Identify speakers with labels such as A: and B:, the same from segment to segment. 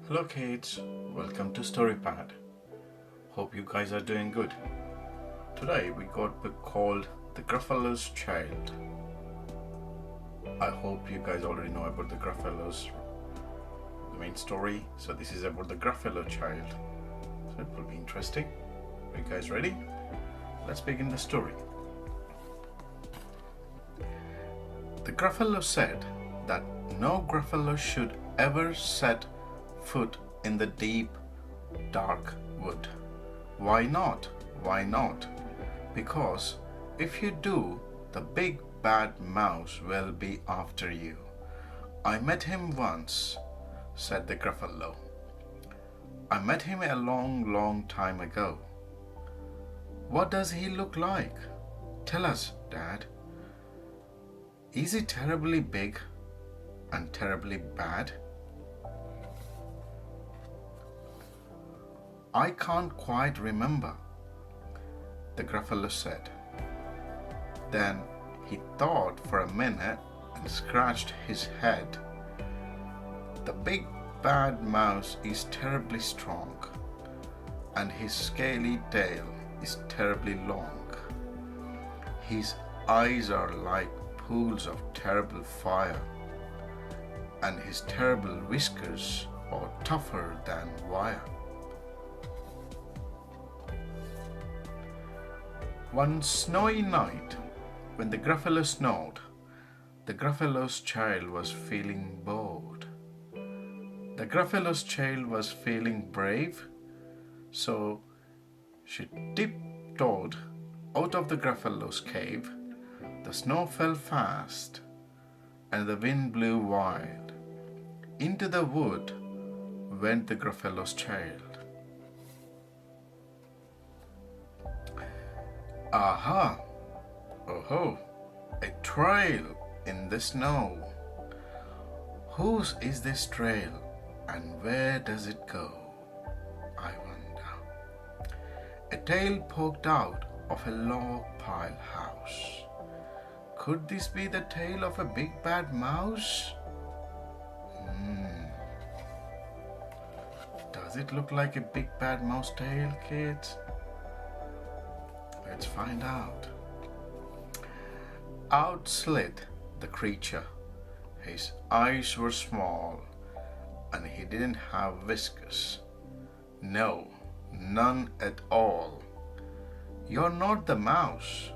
A: Hello kids, welcome to StoryPad. Hope you guys are doing good. Today we got a book called The Gruffalo'S Child. I hope you guys already know about the Gruffalo's, the main story. So this is about the Gruffalo child. So it will be interesting. Are you guys ready? Let's begin the story. The Gruffalo said that no Gruffalo should ever set foot in the deep, dark wood. Why not? Why not? Because if you do, the big bad mouse will be after you. I met him once, said the Gruffalo. I met him a long time ago. What does he look like? Tell us, Dad. Is he terribly big and terribly bad? I can't quite remember, the Gruffalo said. Then he thought for a minute and scratched his head. The big bad mouse is terribly strong, and his scaly tail is terribly long. His eyes are like pools of terrible fire, and his terrible whiskers are tougher than wire. One snowy night, when the Gruffalo snowed, the Gruffalo's child was feeling bored. The Gruffalo's child was feeling brave, so she tiptoed out of the Gruffalo's cave. The snow fell fast, and the wind blew wild. Into the wood went the Gruffalo's child. Aha! Oh-ho! A trail in the snow. Whose is this trail and where does it go? I wonder. A tail poked out of a log pile house. Could this be the tail of a big bad mouse? Does it look like a big bad mouse tail, kids? Let's find out. Out slid the creature. His eyes were small, and he didn't have whiskers. No, none at all. You're not the mouse.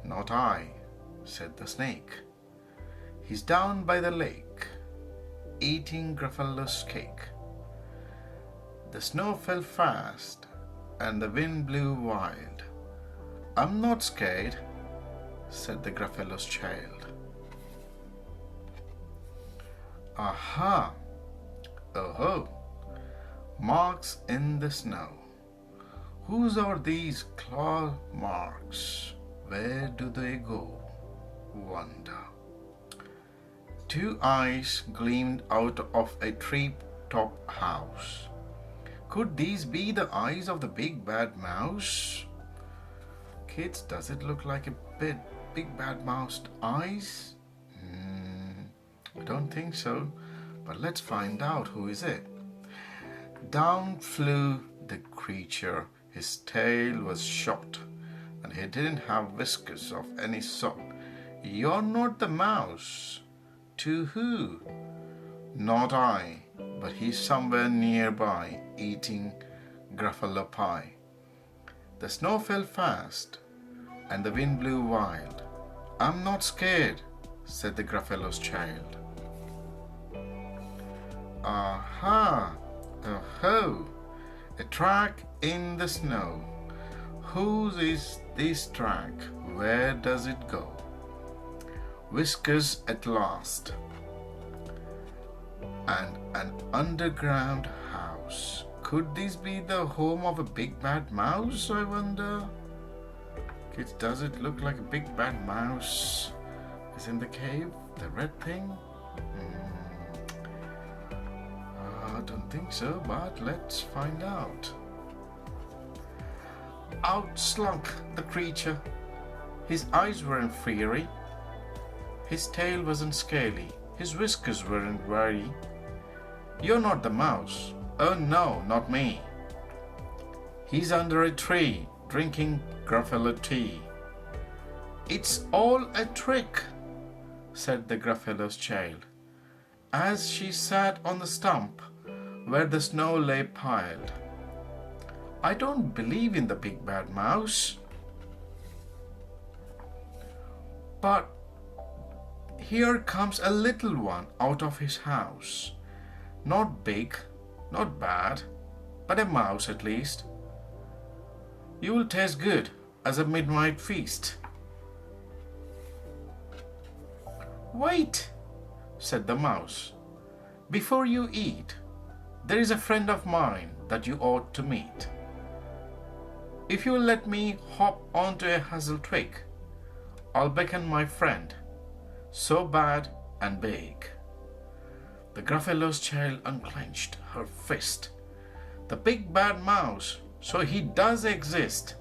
A: Not I, said the snake. He's down by the lake, eating Gruffalo's cake. The snow fell fast, and the wind blew wild. I'm not scared, said the Gruffalo's child. Aha! Oh-ho! Marks in the snow. Whose are these claw marks? Where do they go? Wonder. Two eyes gleamed out of a tree-top house. Could these be the eyes of the big bad mouse? Kids, does it look like a big bad mouse eyes? I don't think so, but let's find out. Who is it? Down flew the creature. His tail was short, and he didn't have whiskers of any sort. You're not the mouse. To who? Not I, but he's somewhere nearby, eating Gruffalo pie. The snow fell fast, and the wind blew wild. I'm not scared, said the Gruffalo's child. Aha! Oh-ho! A track in the snow. Whose is this track? Where does it go? Whiskers at last. And an underground house. Could this be the home of a big bad mouse, I wonder? Kids, does it look like a big bad mouse is in the cave? The red thing? I don't think so, but let's find out. Out slunk the creature. His eyes weren't fiery. His tail wasn't scaly. His whiskers weren't wiry. You're not the mouse. Oh no, not me. He's under a tree drinking Gruffalo tea. It's all a trick, said the Gruffalo's child, as she sat on the stump where the snow lay piled. I don't believe in the big bad mouse. But here comes a little one out of his house. Not big, not bad, but a mouse at least. You will taste good as a midnight feast. Wait, said the mouse. Before you eat, there is a friend of mine that you ought to meet. If you will let me hop onto a hazel twig, I'll beckon my friend, so bad and big. The Gruffalo's child unclenched her fist. The big bad mouse, so he does exist.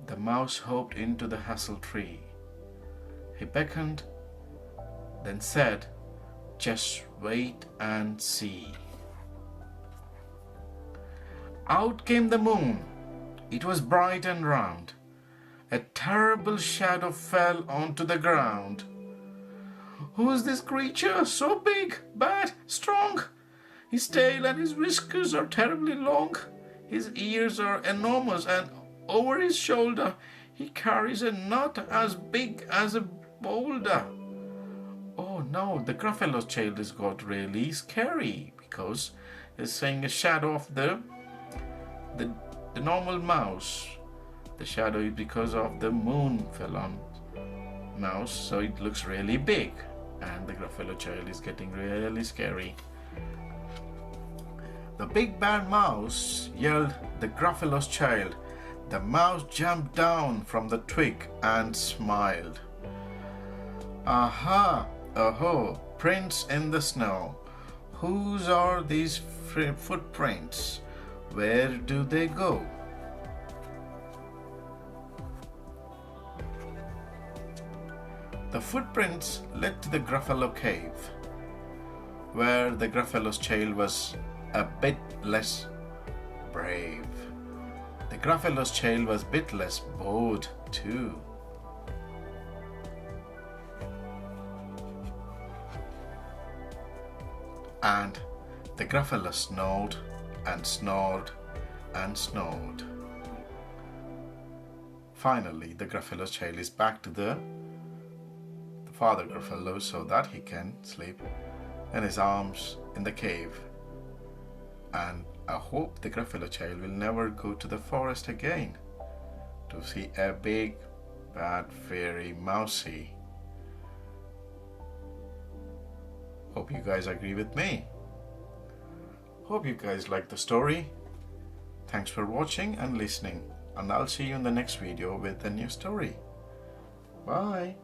A: The mouse hopped into the hazel tree. He beckoned, then said, just wait and see. Out came the moon. It was bright and round. A terrible shadow fell onto the ground. Who's this creature so big, bad, strong? His tail and his whiskers are terribly long. His ears are enormous, and over his shoulder he carries a nut as big as a boulder. Oh no, the Gruffalo's child has got really scary because it's saying a shadow of the normal mouse. The shadow is because of the moon fell on mouse, so it looks really big, and the Gruffalo child is getting really scary. The big bad mouse yelled the Gruffalo's child. The mouse jumped down from the twig and smiled. Aha, oh, prints in the snow. Whose are these footprints? Where do they go? The footprints led to the Gruffalo cave, where the Gruffalo's child was a bit less brave. The Gruffalo's child was a bit less bold too. And the Gruffalo snored and snored and snored. Finally, the Gruffalo's child is back to the father Gruffalo so that he can sleep in his arms in the cave. And I hope the Gruffalo child will never go to the forest again to see a big bad fairy mousey. Hope you guys agree with me. Hope you guys like the story. Thanks for watching and listening, and I'll see you in the next video with a new story. Bye.